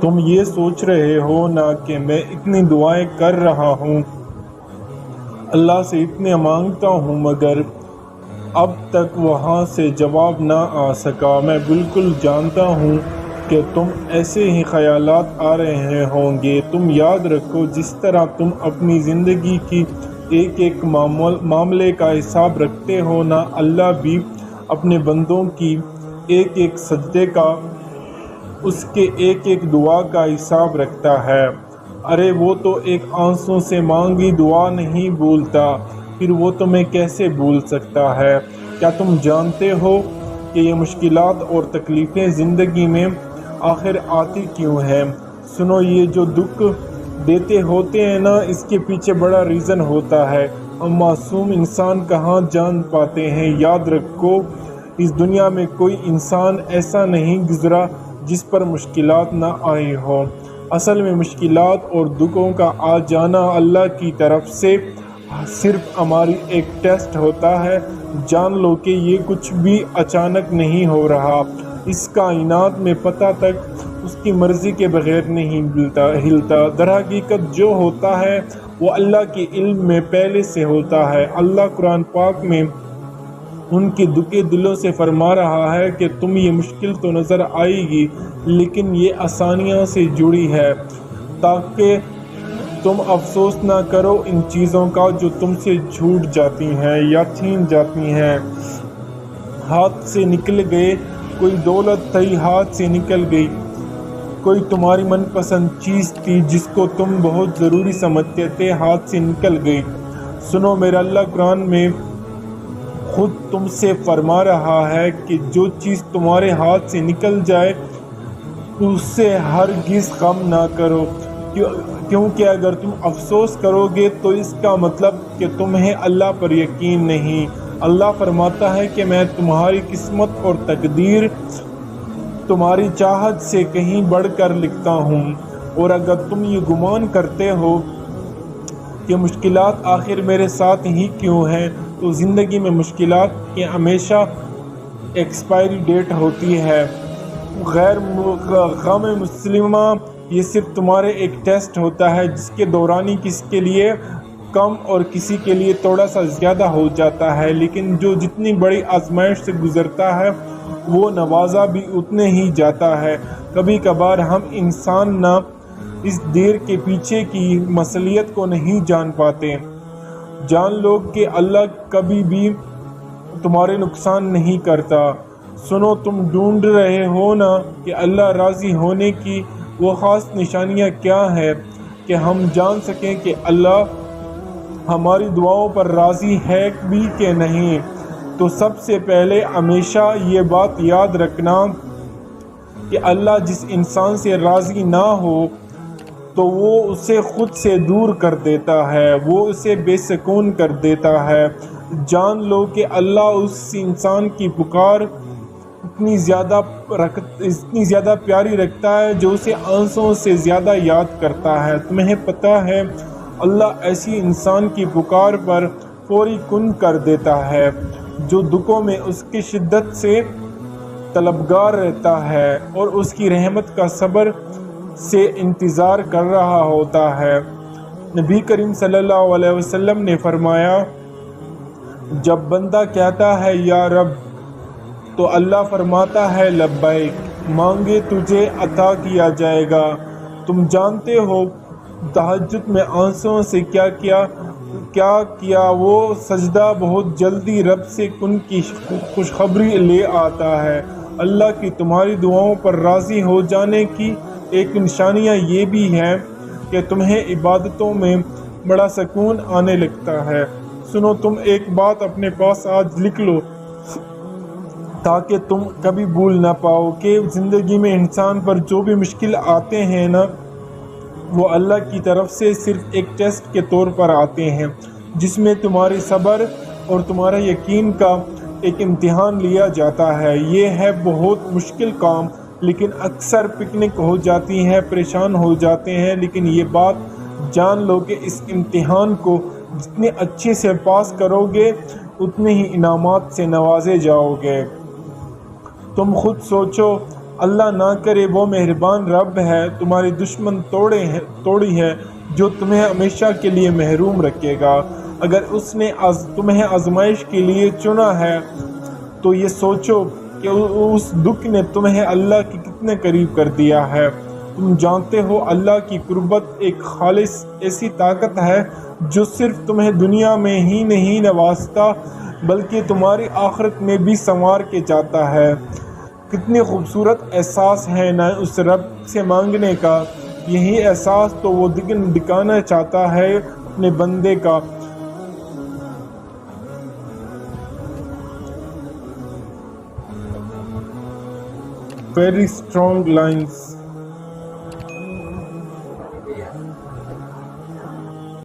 تم یہ سوچ رہے ہو نا کہ میں اتنی دعائیں کر رہا ہوں، اللہ سے اتنے مانگتا ہوں، مگر اب تک وہاں سے جواب نہ آ سکا۔ میں بالکل جانتا ہوں کہ تم ایسے ہی خیالات آ رہے ہوں گے۔ تم یاد رکھو، جس طرح تم اپنی زندگی کی ایک ایک معاملے کا حساب رکھتے ہو نا، اللہ بھی اپنے بندوں کی ایک ایک سجدے کا، اس کے ایک ایک دعا کا حساب رکھتا ہے۔ ارے وہ تو ایک آنسوں سے مانگی دعا نہیں بھولتا، پھر وہ تمہیں کیسے بھول سکتا ہے؟ کیا تم جانتے ہو کہ یہ مشکلات اور تکلیفیں زندگی میں آخر آتی کیوں ہیں؟ سنو، یہ جو دکھ دیتے ہوتے ہیں نا، اس کے پیچھے بڑا ریزن ہوتا ہے۔ ہم معصوم انسان کہاں جان پاتے ہیں؟ یاد رکھو، اس دنیا میں کوئی انسان ایسا نہیں گزرا جس پر مشکلات نہ آئی ہوں۔ اصل میں مشکلات اور دکھوں کا آ جانا اللہ کی طرف سے صرف ہماری ایک ٹیسٹ ہوتا ہے۔ جان لو کہ یہ کچھ بھی اچانک نہیں ہو رہا، اس کائنات میں پتہ تک اس کی مرضی کے بغیر نہیں ہلتا۔ در حقیقت جو ہوتا ہے وہ اللہ کے علم میں پہلے سے ہوتا ہے۔ اللہ قرآن پاک میں ان کے دکھے دلوں سے فرما رہا ہے کہ تم یہ مشکل تو نظر آئے گی، لیکن یہ آسانیاں سے جڑی ہے، تاکہ تم افسوس نہ کرو ان چیزوں کا جو تم سے چھوٹ جاتی ہیں یا چھین جاتی ہیں۔ ہاتھ سے نکل گئے، کوئی دولت تھی ہاتھ سے نکل گئی، کوئی تمہاری من پسند چیز تھی جس کو تم بہت ضروری سمجھتے تھے، ہاتھ سے نکل گئی۔ سنو، میرا اللہ قرآن میں خود تم سے فرما رہا ہے کہ جو چیز تمہارے ہاتھ سے نکل جائے اس سے ہرگز غم نہ کرو، کیونکہ اگر تم افسوس کرو گے تو اس کا مطلب کہ تمہیں اللہ پر یقین نہیں۔ اللہ فرماتا ہے کہ میں تمہاری قسمت اور تقدیر تمہاری چاہت سے کہیں بڑھ کر لکھتا ہوں، اور اگر تم یہ گمان کرتے ہو کہ مشکلات آخر میرے ساتھ ہی کیوں ہیں، تو زندگی میں مشکلات کی ہمیشہ ایکسپائری ڈیٹ ہوتی ہے۔ غیر غم مسلمہ یہ صرف تمہارے ایک ٹیسٹ ہوتا ہے، جس کے دورانی کسی کے لیے کم اور کسی کے لیے تھوڑا سا زیادہ ہو جاتا ہے، لیکن جو جتنی بڑی آزمائش سے گزرتا ہے وہ نوازا بھی اتنے ہی جاتا ہے۔ کبھی کبھار ہم انسان نہ اس دیر کے پیچھے کی مصلیت کو نہیں جان پاتے۔ جان لو کہ اللہ کبھی بھی تمہارے نقصان نہیں کرتا۔ سنو، تم ڈھونڈ رہے ہو نا کہ اللہ راضی ہونے کی وہ خاص نشانیاں کیا ہیں کہ ہم جان سکیں کہ اللہ ہماری دعاؤں پر راضی ہے بھی کہ نہیں؟ تو سب سے پہلے ہمیشہ یہ بات یاد رکھنا کہ اللہ جس انسان سے راضی نہ ہو تو وہ اسے خود سے دور کر دیتا ہے، وہ اسے بے سکون کر دیتا ہے۔ جان لو کہ اللہ اس انسان کی پکار اتنی زیادہ پیاری رکھتا ہے جو اسے آنسوں سے زیادہ یاد کرتا ہے۔ تمہیں پتہ ہے اللہ ایسی انسان کی پکار پر فوری کن کر دیتا ہے جو دکھوں میں اس کی شدت سے طلبگار رہتا ہے اور اس کی رحمت کا صبر سے انتظار کر رہا ہوتا ہے۔ نبی کریم صلی اللہ علیہ وسلم نے فرمایا، جب بندہ کہتا ہے یا رب، تو اللہ فرماتا ہے لبیک، مانگے تجھے عطا کیا جائے گا۔ تم جانتے ہو تہجد میں آنسوں سے کیا کیا وہ سجدہ بہت جلدی رب سے ان کی خوشخبری لے آتا ہے۔ اللہ کی تمہاری دعاؤں پر راضی ہو جانے کی ایک نشانیاں یہ بھی ہے کہ تمہیں عبادتوں میں بڑا سکون آنے لگتا ہے۔ سنو، تم ایک بات اپنے پاس آج لکھ لو تاکہ تم کبھی بھول نہ پاؤ کہ زندگی میں انسان پر جو بھی مشکل آتے ہیں نا، وہ اللہ کی طرف سے صرف ایک ٹیسٹ کے طور پر آتے ہیں، جس میں تمہارے صبر اور تمہارا یقین کا ایک امتحان لیا جاتا ہے۔ یہ ہے بہت مشکل کام، لیکن اکثر پکنک ہو جاتی ہے، پریشان ہو جاتے ہیں، لیکن یہ بات جان لو کہ اس امتحان کو جتنے اچھے سے پاس کرو گے اتنے ہی انعامات سے نوازے جاؤ گے۔ تم خود سوچو، اللہ نہ کرے وہ مہربان رب ہے تمہاری دشمن توڑی ہے جو تمہیں ہمیشہ کے لیے محروم رکھے گا۔ اگر اس نے تمہیں آزمائش کے لیے چنا ہے تو یہ سوچو کہ اس دکھ نے تمہیں اللہ کے کتنے قریب کر دیا ہے۔ تم جانتے ہو اللہ کی قربت ایک خالص ایسی طاقت ہے جو صرف تمہیں دنیا میں ہی نہیں نوازتا بلکہ تمہاری آخرت میں بھی سنوار کے جاتا ہے۔ کتنی خوبصورت احساس ہے نہ اس رب سے مانگنے کا، یہی احساس تو وہ دکھانا چاہتا ہے اپنے بندے کا۔ Very strong lines.